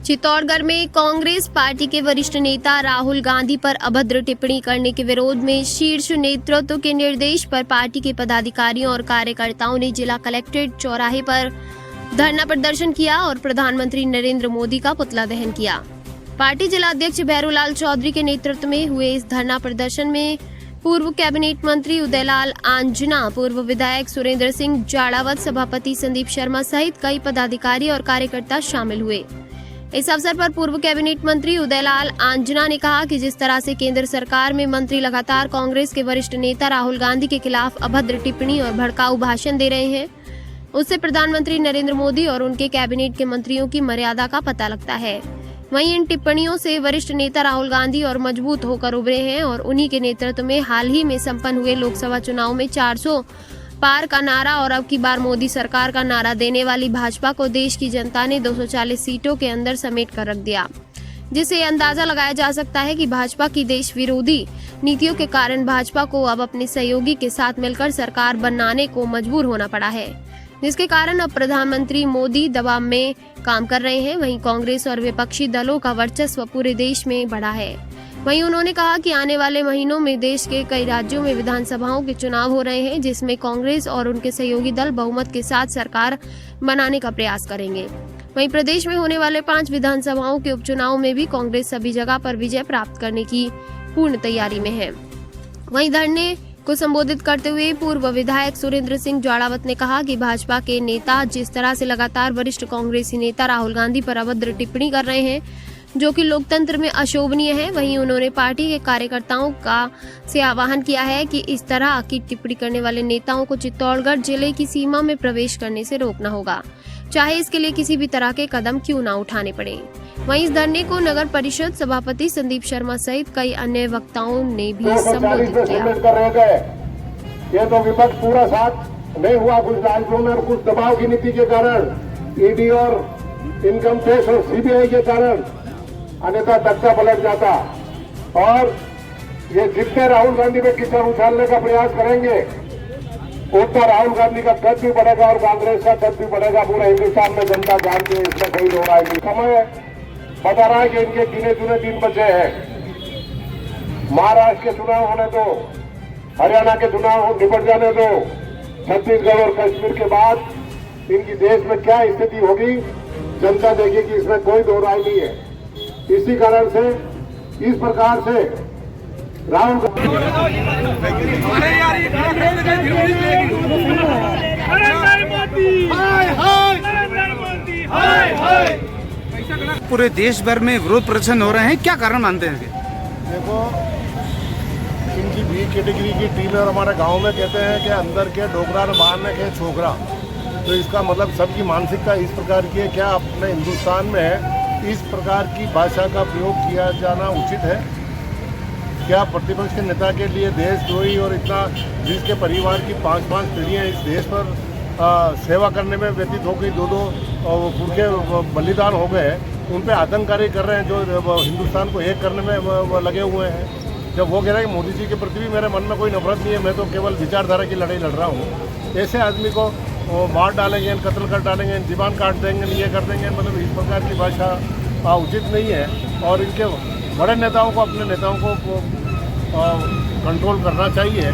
चित्तौड़गढ़ में कांग्रेस पार्टी के वरिष्ठ नेता राहुल गांधी पर अभद्र टिप्पणी करने के विरोध में शीर्ष नेतृत्व के निर्देश पर पार्टी के पदाधिकारियों और कार्यकर्ताओं ने जिला कलेक्ट्रेट चौराहे पर धरना प्रदर्शन किया और प्रधानमंत्री नरेंद्र मोदी का पुतला दहन किया। पार्टी जिला अध्यक्ष भैरूलाल चौधरी के नेतृत्व में हुए इस धरना प्रदर्शन में पूर्व कैबिनेट मंत्री उदयलाल आंजना, पूर्व विधायक सुरेंद्र सिंह जाड़ावत, सभापति संदीप शर्मा सहित कई पदाधिकारी और कार्यकर्ता शामिल हुए। इस अवसर पर पूर्व कैबिनेट मंत्री उदयलाल आंजना ने कहा कि जिस तरह से केंद्र सरकार में मंत्री लगातार कांग्रेस के वरिष्ठ नेता राहुल गांधी के खिलाफ अभद्र टिप्पणी और भड़काऊ भाषण दे रहे हैं, उससे प्रधानमंत्री नरेंद्र मोदी और उनके कैबिनेट के मंत्रियों की मर्यादा का पता लगता है। वहीं इन टिप्पणियों से वरिष्ठ नेता राहुल गांधी और मजबूत होकर उभरे हैं और उन्हीं के नेतृत्व में हाल ही में संपन्न हुए लोकसभा चुनाव में 400 पार का नारा और अब की बार मोदी सरकार का नारा देने वाली भाजपा को देश की जनता ने 240 सीटों के अंदर समेट कर रख दिया, जिससे अंदाजा लगाया जा सकता है कि भाजपा की देश विरोधी नीतियों के कारण भाजपा को अब अपने सहयोगी के साथ मिलकर सरकार बनाने को मजबूर होना पड़ा है, जिसके कारण अब प्रधानमंत्री मोदी दबाव में काम कर रहे हैं। वहीं कांग्रेस और विपक्षी दलों का वर्चस्व पूरे देश में बढ़ा है। वहीं उन्होंने कहा कि आने वाले महीनों में देश के कई राज्यों में विधानसभाओं के चुनाव हो रहे हैं, जिसमें कांग्रेस और उनके सहयोगी दल बहुमत के साथ सरकार बनाने का प्रयास करेंगे। वहीं प्रदेश में होने वाले 5 विधानसभाओं के उपचुनाव में भी कांग्रेस सभी जगह पर विजय प्राप्त करने की पूर्ण तैयारी में है। वहीं धरने को संबोधित करते हुए पूर्व विधायक सुरेंद्र सिंह जाड़ावत ने कहा कि भाजपा के नेता जिस तरह से लगातार वरिष्ठ कांग्रेसी नेता राहुल गांधी पर अभद्र टिप्पणी कर रहे हैं, जो कि लोकतंत्र में अशोभनीय है, वहीं उन्होंने पार्टी के कार्यकर्ताओं का से आह्वान किया है कि इस तरह की टिप्पणी करने वाले नेताओं को चित्तौड़गढ़ जिले की सीमा में प्रवेश करने से रोकना होगा, चाहे इसके लिए किसी भी तरह के कदम क्यों न उठाने पड़े। वहीं इस धरने को नगर परिषद सभापति संदीप शर्मा सहित कई अन्य वक्ताओं ने भी संबोधित किया। ये तो विपक्ष पूरा साथ नहीं हुआ, कुछ राज्यों में और कुछ दबाव की नीति के कारण, ईडी और इनकम टैक्स और सीबीआई के कारण अन्यथा धक्का पलट जाता। और ये जितने राहुल गांधी पे कीचड़ उछालने का प्रयास करेंगे, उतना राहुल गांधी का कद भी बढ़ेगा और कांग्रेस का कद भी बढ़ेगा। पूरा हिंदुस्तान में जनता जानती है, इसमें कोई लोग आएगी। समय बता रहा है कि इनके गिने चुने दिन बचे हैं। महाराष्ट्र के चुनाव होने दो, हरियाणा के चुनाव निपट जाने दो, छत्तीसगढ़ और कश्मीर के बाद इनकी देश में क्या स्थिति होगी जनता देखेगी, इसमें कोई दो राय नहीं है। इसी कारण से इस प्रकार से राहुल पूरे देश भर में विरोध प्रदर्शन हो रहे हैं, क्या कारण मानते हैं? देखो, इनकी बी कैटेगरी की टीम और हमारे गांव में कहते हैं कि अंदर के डोगरा और बाहर में के छोकरा, तो इसका मतलब सबकी मानसिकता इस प्रकार की है। क्या अपने हिंदुस्तान में इस प्रकार की भाषा का प्रयोग किया जाना उचित है? क्या प्रतिपक्ष के नेता के लिए देशद्रोही और इतना जिसके परिवार की 5-5 पीढ़ियाँ इस देश पर सेवा करने में व्यतीत हो गई, 2-2 पुरखे बलिदान हो गए, उन पे आतंककारी कर रहे हैं जो हिंदुस्तान को एक करने में लगे हुए हैं। जब वो कह रहे हैं कि मोदी जी के प्रति भी मेरे मन में कोई नफरत नहीं है, मैं तो केवल विचारधारा की लड़ाई लड़ रहा हूँ, ऐसे आदमी को मार डालेंगे, कत्ल कर डालेंगे, जीवान काट देंगे, ये कर देंगे, मतलब इस प्रकार की भाषा उचित नहीं है। और इनके बड़े नेताओं को, अपने नेताओं को कंट्रोल करना चाहिए।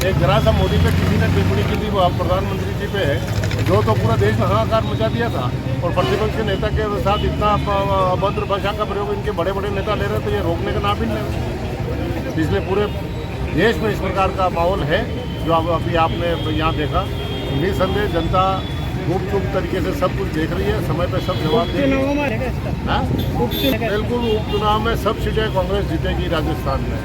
एक जरा सा मोदी पे किसी ने टिप्पणी की थी, वो प्रधानमंत्री जी पे है, जो तो पूरा देश में हाहाकार मचा दिया था, और प्रतिपक्ष के नेता के साथ इतना अभद्र भाषा का प्रयोग इनके बड़े बड़े नेता ले रहे थे, ये रोकने का नाम ही नहीं। इसलिए पूरे देश में इस प्रकार का माहौल है जो अभी आपने यहाँ देखा। निसंदेह जनता गुपचुप तरीके से सब कुछ देख रही है, समय पे सब जवाब दे रही है। बिल्कुल, उपचुनाव में सब सीटें कांग्रेस जीतेगी राजस्थान में।